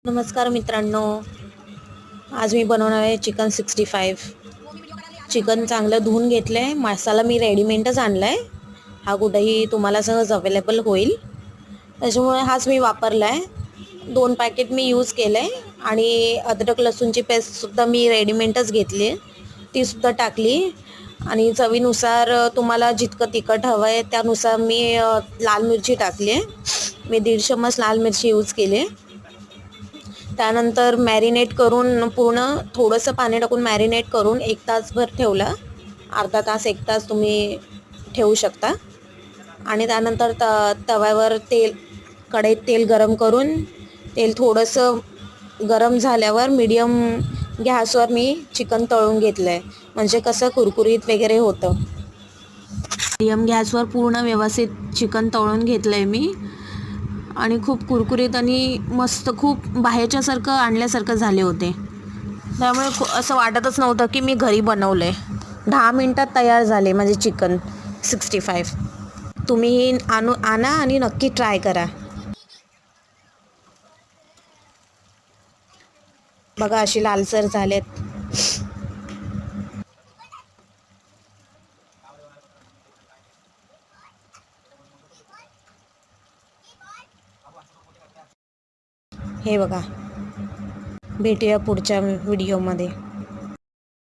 नमस्कार मित्रांनो, आज मी बनवणार आहे चिकन 65. चिकन चांगलं धुवून घेतलं आहे. मसाला मी रेडीमेडच आणला आहे. हा कुठेही तुम्हाला सहज अवेलेबल होईल, त्याच्यामुळे हाच मी वापरला आहे. 2 पॅकेट मी यूज केलं आहे आणि अद्रक लसूणची पेस्टसुद्धा मी रेडीमेडच घेतली आहे, तीसुद्धा टाकली. आणि चवीनुसार तुम्हाला जितकं तिखट हवं आहे त्यानुसार मी लाल मिरची टाकली आहे. मी 150 चम्मच लाल मिरची यूज केली आहे. त्यानंतर मॅरिनेट करून पूर्ण थोडंसं पाणी टाकून मॅरिनेट करून 1 तासभर ठेवलं. अर्धा तास 1 तास तुम्ही ठेवू शकता. आणि त्यानंतर तव्यावर कढईत तेल गरम करून तेल थोडंसं गरम झाल्यावर मीडियम गॅसवर मी चिकन तळून घेतलं आहे, म्हणजे कसं कुरकुरीत वगैरे होतं. मीडियम गॅसवर पूर्ण व्यवस्थित चिकन तळून घेतलं आहे मी आणि खूप कुरकुरीत आणि मस्त, खूप बाहेरच्यासारखं आणल्यासारखं झाले होते. त्यामुळे असं वाटतच नव्हतं की मी घरी बनवलं आहे. 10 मिनटात तयार झाले माझे चिकन 65. तुम्हीही आणा आणि नक्की ट्राय करा. बघा अशी लालसर झालेत. हे बघा, भेटूया पुढच्या व्हिडिओमध्ये.